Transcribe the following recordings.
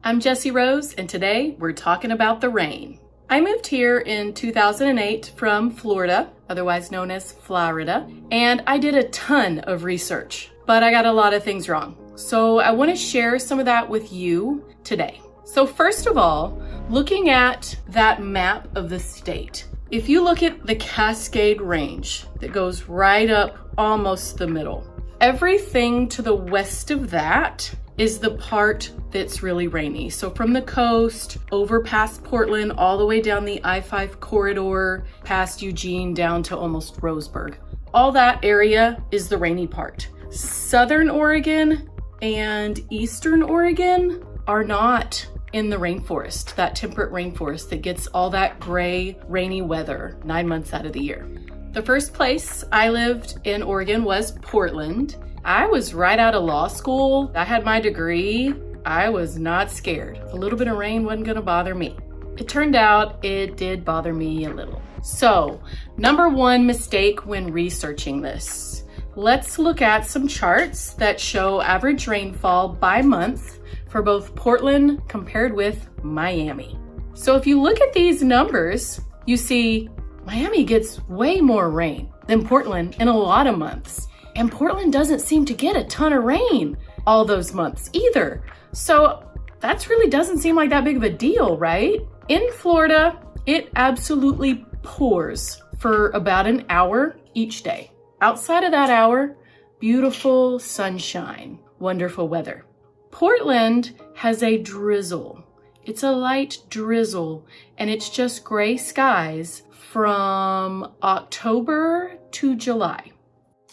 I'm Jessy Rose, and today we're talking about the rain. I moved here in 2008 from Florida, otherwise known as Florida, and I did a ton of research, but I got a lot of things wrong. So I want to share some of that with you today. So first of all, looking at that map of the state, if you look at the Cascade Range that goes right up almost the middle, everything to the west of that is the part that's really rainy. So from the coast, over past Portland, all the way down the I-5 corridor, past Eugene, down to almost Roseburg. All that area is the rainy part. Southern Oregon and Eastern Oregon are not in the rainforest, that temperate rainforest that gets all that gray, rainy weather 9 months out of the year. The first place I lived in Oregon was Portland. I was right out of law school. I had my degree. I was not scared. A little bit of rain wasn't gonna bother me. It turned out it did bother me a little. So, number one mistake when researching this. Let's look at some charts that show average rainfall by month for both Portland compared with Miami. So if you look at these numbers, you see Miami gets way more rain than Portland in a lot of months. And Portland doesn't seem to get a ton of rain all those months either. So that really doesn't seem like that big of a deal, right? In Florida, it absolutely pours for about an hour each day. Outside of that hour, beautiful sunshine, wonderful weather. Portland has a drizzle. It's a light drizzle, and it's just gray skies from October to July.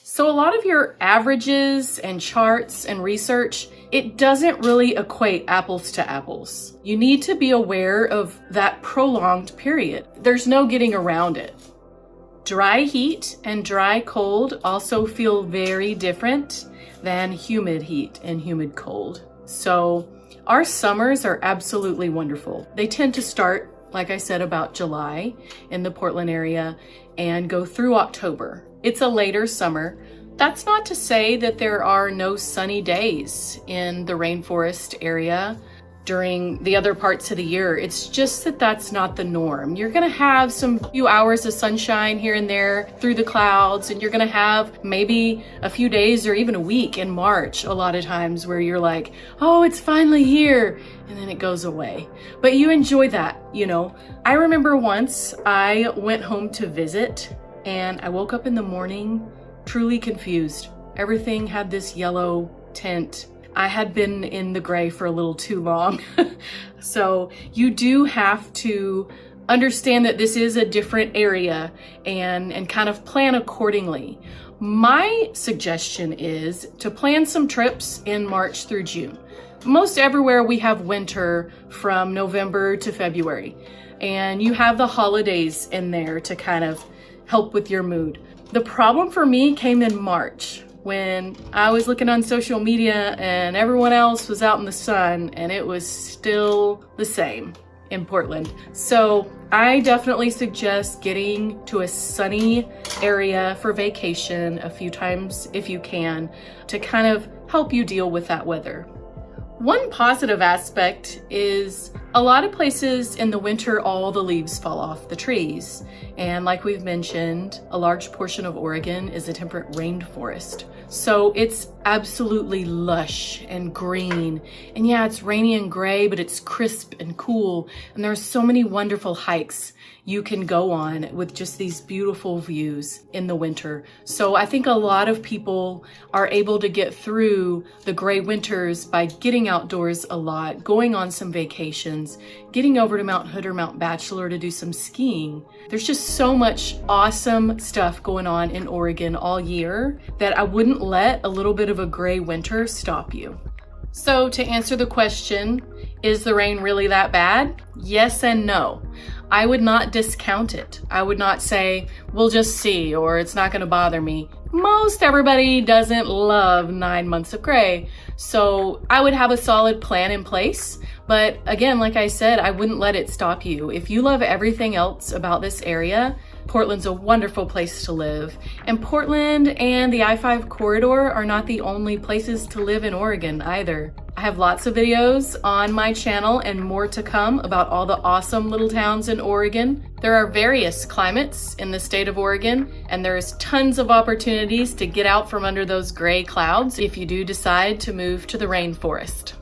So a lot of your averages and charts and research, it doesn't really equate apples to apples. You need to be aware of that prolonged period. There's no getting around it. Dry heat and dry cold also feel very different than humid heat and humid cold. So our summers are absolutely wonderful. They tend to start, like I said, about July in the Portland area and go through October. It's a later summer. That's not to say that there are no sunny days in the rainforest area during the other parts of the year. It's just that that's not the norm. You're gonna have some few hours of sunshine here and there through the clouds, and you're gonna have maybe a few days or even a week in March a lot of times where you're like, oh, it's finally here, and then it goes away. But you enjoy that, you know. I remember once I went home to visit and I woke up in the morning truly confused. Everything had this yellow tint. I had been in the gray for a little too long. So you do have to understand that this is a different area and kind of plan accordingly. My suggestion is to plan some trips in March through June. Most everywhere we have winter from November to February, and you have the holidays in there to kind of help with your mood. The problem for me came in March when I was looking on social media and everyone else was out in the sun and it was still the same in Portland. So I definitely suggest getting to a sunny area for vacation a few times if you can to kind of help you deal with that weather. One positive aspect is a lot of places in the winter, all the leaves fall off the trees. And like we've mentioned, a large portion of Oregon is a temperate rainforest. So it's absolutely lush and green. And yeah, it's rainy and gray, but it's crisp and cool. And there are so many wonderful hikes you can go on with just these beautiful views in the winter. So I think a lot of people are able to get through the gray winters by getting outdoors a lot, going on some vacations, getting over to Mount Hood or Mount Bachelor to do some skiing. There's just so much awesome stuff going on in Oregon all year that I wouldn't let a little bit of a gray winter stop you. So to answer the question, is the rain really that bad? Yes and no. I would not discount it. I would not say, we'll just see, or it's not gonna bother me. Most everybody doesn't love 9 months of gray. So I would have a solid plan in place. But again, like I said, I wouldn't let it stop you. If you love everything else about this area, Portland's a wonderful place to live. And Portland and the I-5 corridor are not the only places to live in Oregon either. I have lots of videos on my channel and more to come about all the awesome little towns in Oregon. There are various climates in the state of Oregon, and there's tons of opportunities to get out from under those gray clouds if you do decide to move to the rainforest.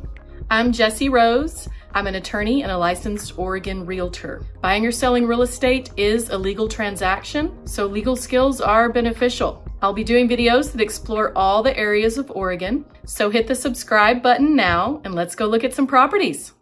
I'm Jessy Rose. I'm an attorney and a licensed Oregon realtor. Buying or selling real estate is a legal transaction, so legal skills are beneficial. I'll be doing videos that explore all the areas of Oregon, so hit the subscribe button now and let's go look at some properties.